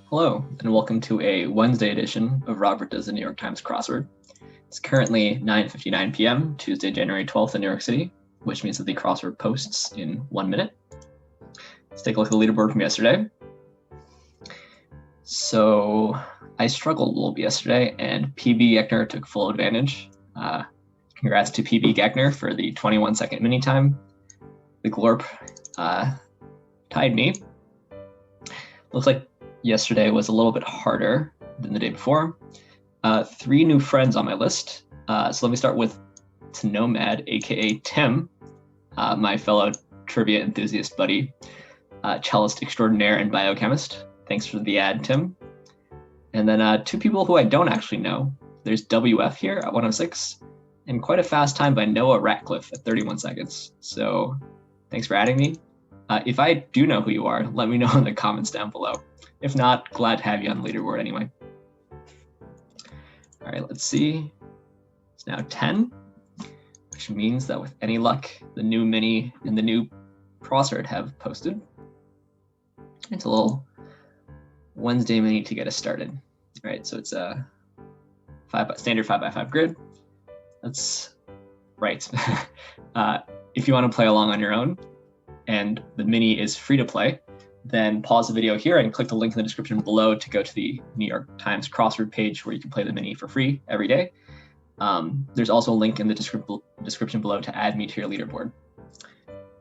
Hello, and welcome to a Wednesday edition of Robert Does the New York Times Crossword. It's currently 9:59 p.m., Tuesday, January 12th in New York City, which means that the crossword posts in 1 minute. Let's take a look at the leaderboard from yesterday. So I struggled a little bit yesterday, and pbgoeckner took full advantage. Congrats to pbgoeckner for the 21-second mini time. The glorp tied me. Looks like yesterday was a little bit harder than the day before. 3 new friends on my list. So let me start with Nomad, aka Tim, my fellow trivia enthusiast buddy, cellist extraordinaire and biochemist. Thanks for the ad, Tim. And then 2 people who I don't actually know. There's WF here at 106, and quite a fast time by Noah Ratcliffe at 31 seconds. So thanks for adding me. If I do know who you are, let me know in the comments down below. If not, glad to have you on the leaderboard anyway. All right, let's see. It's now 10, which means that with any luck, the new mini and the new crossword have posted. It's a little Wednesday mini to get us started. All right, so it's a standard 5x5 grid. That's right. If you want to play along on your own, and the mini is free to play, then pause the video here and click the link in the description below to go to the New York Times Crossword page where you can play the mini for free every day. There's also a link in the description below to add me to your leaderboard.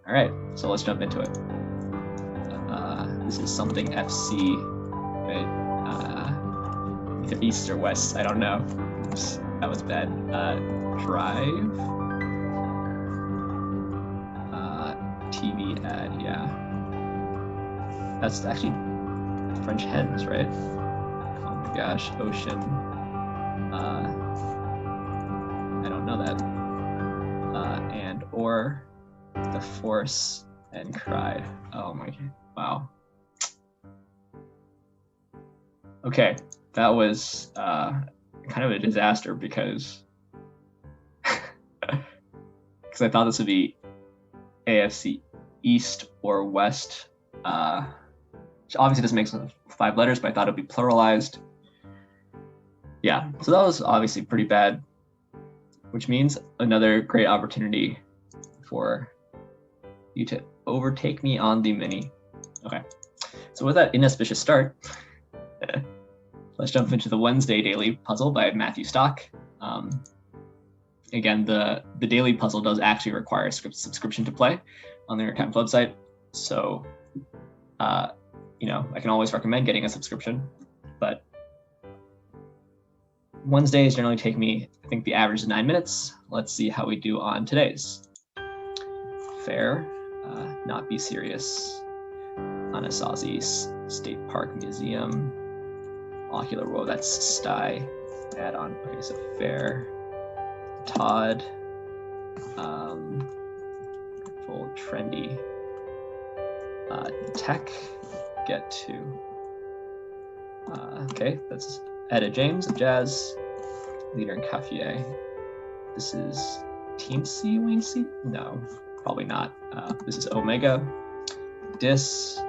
All right, so let's jump into it. This is something FC, right? Either east or west, I don't know. Oops, that was bad. Drive. TV ad, yeah. That's actually French hens, right? Oh my gosh, ocean. I don't know that. And or the force and cry. Oh my, wow. Okay, that was kind of a disaster because I thought this would be AFC East or West, which obviously doesn't make 5 letters, but I thought it'd be pluralized. Yeah, so that was obviously pretty bad, which means another great opportunity for you to overtake me on the mini. Okay, so with that inauspicious start, let's jump into the Wednesday daily puzzle by Matthew Stock. Again, the daily puzzle does actually require a subscription to play on the New York Times website. So, I can always recommend getting a subscription, but Wednesdays generally take me, I think the average is 9 minutes. Let's see how we do on today's. Fair, not be serious. Anasazi State Park Museum. Ocular, whoa, that's Sty add-on. Okay, so fair. Todd, full trendy, tech, get to, okay, that's ETTA James of jazz, leader in Cafier. This is Teensy Weensy? No, probably not. This is Omega, Dis,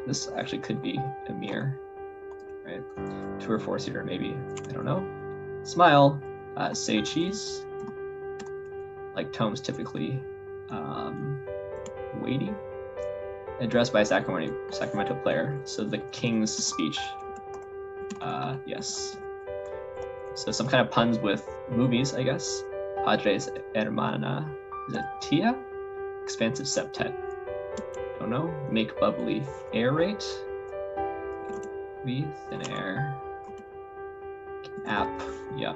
this actually could be Amir, right? 2 or 4-seater maybe, I don't know. Smile, say cheese, like tomes typically, weighty, addressed by a Sacramento player, so the King's Speech, yes. So some kind of puns with movies, I guess. Padres Hermana, is it Tia? Expansive septet, don't know. Make bubbly, aerate, thin air. App, yeah.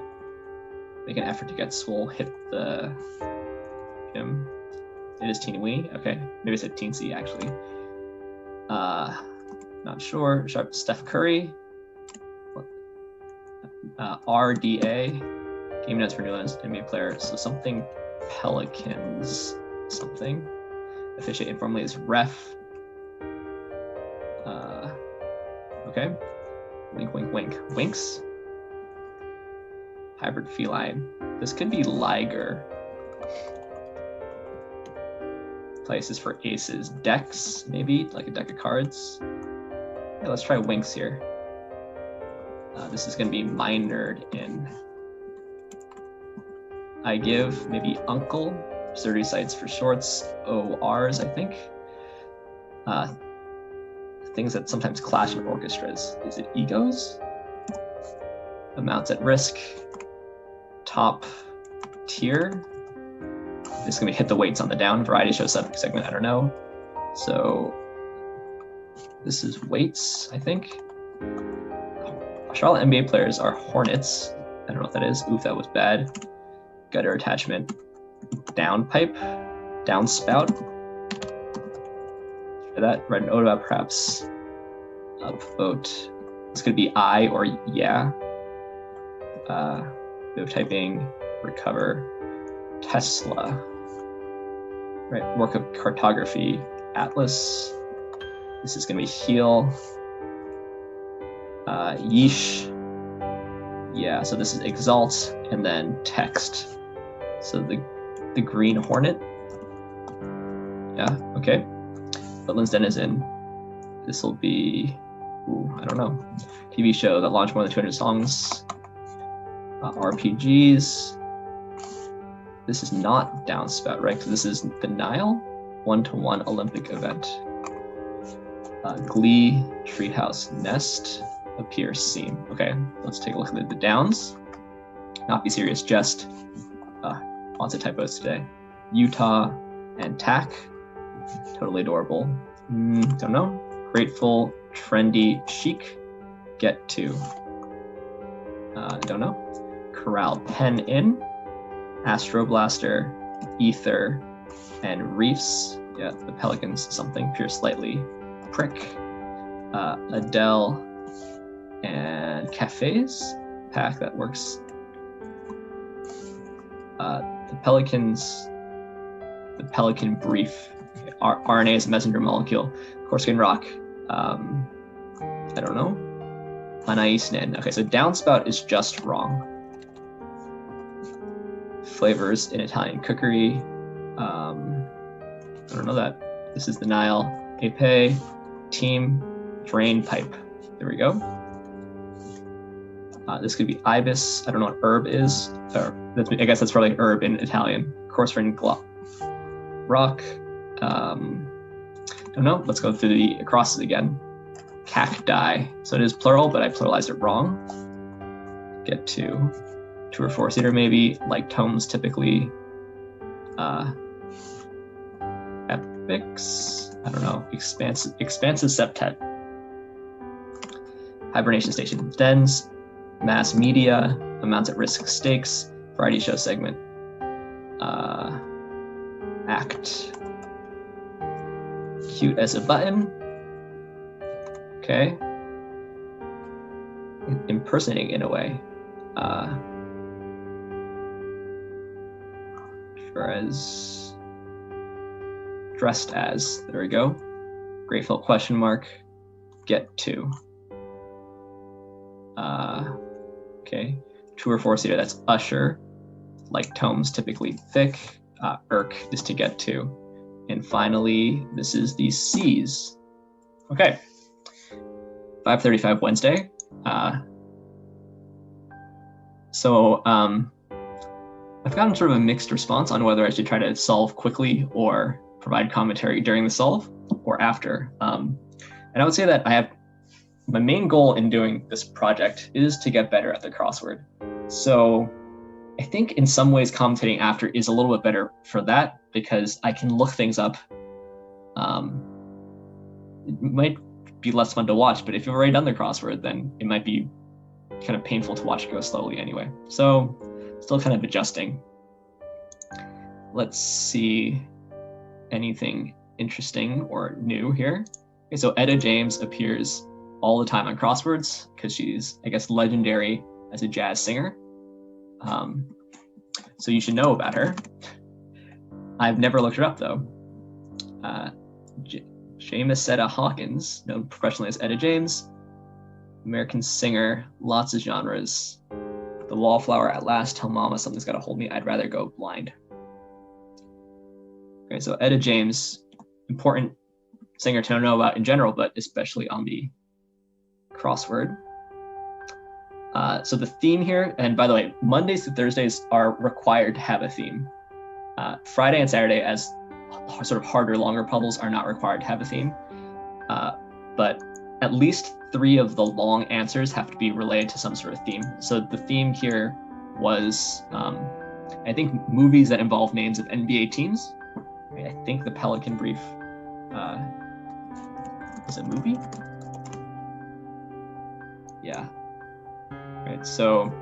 Make an effort to get swole, hit the gym. It is teeny weeny, okay. Maybe I said teensy actually. Not sure. Sharp Steph Curry. RDA. Game notes for New Orleans NBA player. So something Pelicans, something. Officiate informally is ref. Okay. Wink, wink, wink. Winks. Hybrid feline. This could be Liger. Places for aces. Decks, maybe, like a deck of cards. Yeah, let's try winks here. This is going to be minored in. I give, maybe uncle. 30 sites for shorts. ORs, I think. Things that sometimes clash in orchestras. Is it egos? Amounts at risk. Top tier. This is going to hit the weights on the down. Variety show segment, I don't know. So this is weights, I think. Charlotte NBA players are Hornets. I don't know what that is. Oof, that was bad. Gutter attachment. Downpipe. Downspout. Try that. Write an ode about perhaps upvote. This could be I or yeah. Bit of typing. Recover. Tesla. Right. Work of cartography. Atlas. This is going to be heal. Yeesh. Yeah, so this is exalt and then text. So the green hornet. Yeah, okay. But Den is in. This will be, I don't know. TV show that launched more than 200 songs. RPGs. This is not Downspout, right? Because this is the Nile 1-to-1 Olympic event. Glee, Treehouse, Nest, Appear, Seam. Okay, let's take a look at the downs. Not be serious, just lots of typos today. Utah and Tack, totally adorable. Don't know. Grateful, trendy, chic, get to. Don't know. Corral, pen in, Astro Blaster, Ether, and Reefs. Yeah, the Pelicans something. Pure slightly. Prick, Adele, and Cafes. Pack that works. The Pelicans, the Pelican Brief. RNA is a messenger molecule. Corsican Rock. I don't know. Anais Nin. Okay, so downspout is just wrong. Flavors in Italian cookery. I don't know that. This is the Nile. EPEE. Team. DRAINPIPE. There we go. This could be ibis. I don't know what herb is. I guess that's probably herb in Italian. Corsican rock. Don't know. Let's go through the acrosses again. Cacti. So it is plural, but I pluralized it wrong. Get to 2 or 4 seater maybe. Like tomes typically. Epics. I don't know. Expansive septet. Hibernation station. Dens. Mass media. Amounts at risk stakes. Variety show segment. Act. Cute as a button. Okay. Impersonating in a way. Sure as. Dressed as. There we go. Grateful question mark. Get to. Okay. 2 or 4 seater. That's usher. Like tomes typically thick. Irk is to get to. And finally, this is the C's. Okay. 5:35 Wednesday. So I've gotten sort of a mixed response on whether I should try to solve quickly or provide commentary during the solve or after. And I would say that my main goal in doing this project is to get better at the crossword. So I think in some ways commentating after is a little bit better for that because I can look things up. It might be less fun to watch, but if you've already done the crossword, then it might be kind of painful to watch it go slowly anyway. So still kind of adjusting. Let's see anything interesting or new here. Okay, so ETTA James appears all the time on crosswords because she's, I guess, legendary as a jazz singer. So you should know about her. I've never looked her up though. Jamesetta Hawkins, known professionally as ETTA James, American singer, lots of genres. The Wallflower, At Last, Tell Mama Something's Gotta Hold Me, I'd Rather Go Blind. Okay, so ETTA James, important singer to know about in general, but especially on the crossword. So the theme here, and by the way, Mondays to Thursdays are required to have a theme. Friday and Saturday, as sort of harder, longer puzzles, are not required to have a theme. But at least 3 of the long answers have to be related to some sort of theme. So the theme here was, I think, movies that involve names of NBA teams. I think the Pelican Brief is a movie. Yeah. Right. So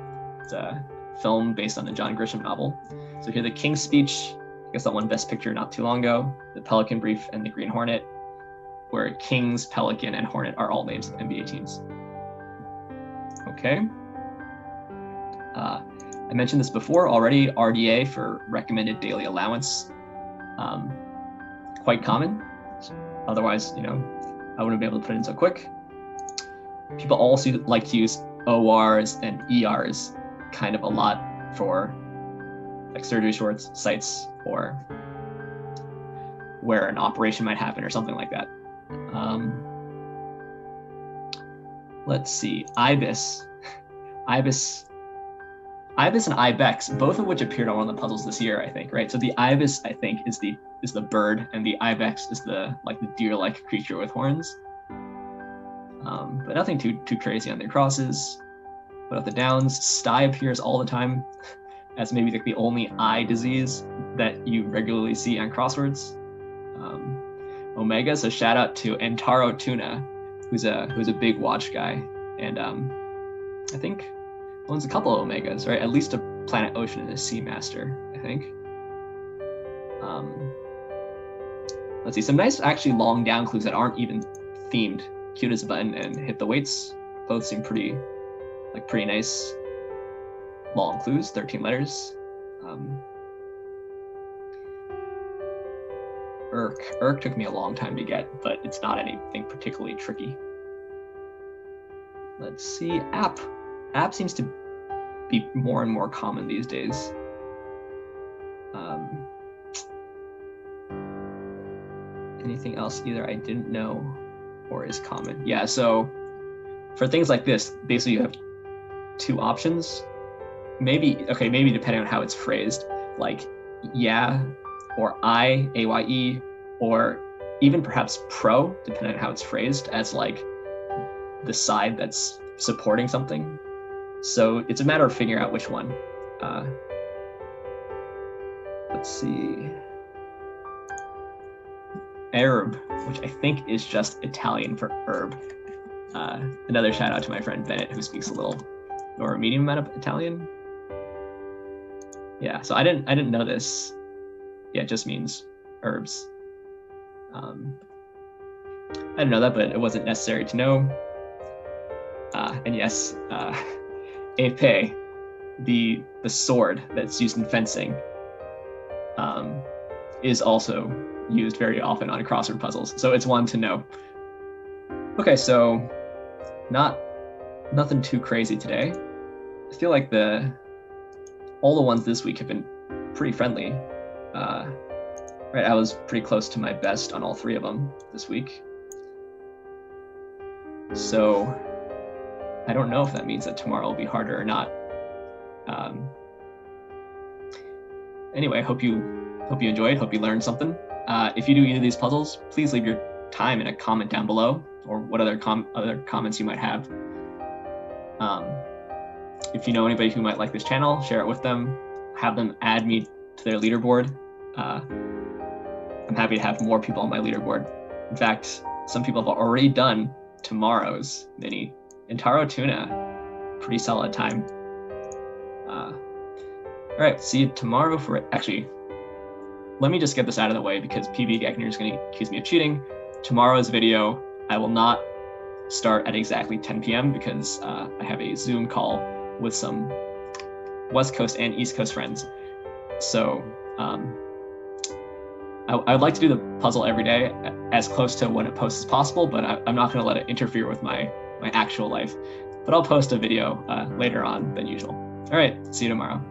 it's a film based on the John Grisham novel. So here, the King's Speech, I guess that won Best Picture not too long ago. The Pelican Brief and the Green Hornet, where Kings, Pelican, and Hornet are all names of NBA teams. Okay. I mentioned this before already, RDA for recommended daily allowance. Quite common. Otherwise, you know, I wouldn't be able to put it in so quick. People also like to use ORs and ERs kind of a lot for like surgery shorts, sites, or where an operation might happen or something like that. Let's see, IBIS and ibex, both of which appeared on one of the puzzles this year, I think, right? So the ibis, I think, is the bird, and the ibex is the deer-like creature with horns. But nothing too crazy on their crosses. But at the downs, sty appears all the time as maybe like the only eye disease that you regularly see on crosswords. Omega, so shout out to Entaro Tuna, who's a big watch guy, and I think owns a couple of Omegas, right? At least a Planet Ocean and a Seamaster, I think. Let's see, some nice actually long down clues that aren't even themed. Cute as a button and hit the weights. Both seem pretty nice long clues, 13 letters. Irk took me a long time to get, but it's not anything particularly tricky. Let's see, app. App seems to be more and more common these days. Anything else either I didn't know or is common? Yeah, so for things like this, basically you have 2 options. Maybe depending on how it's phrased, like yeah, or I, AYE, or even perhaps pro, depending on how it's phrased, as like the side that's supporting something. So it's a matter of figuring out which one. Let's see. Herb, which I think is just Italian for herb. Another shout out to my friend Bennett, who speaks a little or a medium amount of Italian. Yeah, so I didn't know this. Yeah, it just means herbs. I didn't know that, but it wasn't necessary to know. And yes, EPEE, the sword that's used in fencing, is also used very often on crossword puzzles, so it's one to know. Okay, so nothing too crazy today. I feel like all the ones this week have been pretty friendly. Right, I was pretty close to my best on all 3 of them this week. So I don't know if that means that tomorrow will be harder or not. Anyway, hope you enjoyed, hope you learned something. If you do either of these puzzles, please leave your time in a comment down below, or what other comments you might have. If you know anybody who might like this channel, share it with them, have them add me to their leaderboard. I'm happy to have more people on my leaderboard. In fact, some people have already done tomorrow's mini. Entaro Tuna, pretty solid time. All right, see you tomorrow for actually, let me just get this out of the way because pbgoeckner is going to accuse me of cheating. Tomorrow's video, I will not start at exactly 10 p.m. because I have a Zoom call with some West Coast and East Coast friends. So I'd like to do the puzzle every day as close to when it posts as possible, but I'm not going to let it interfere with my actual life. But I'll post a video later on than usual. All right, see you tomorrow.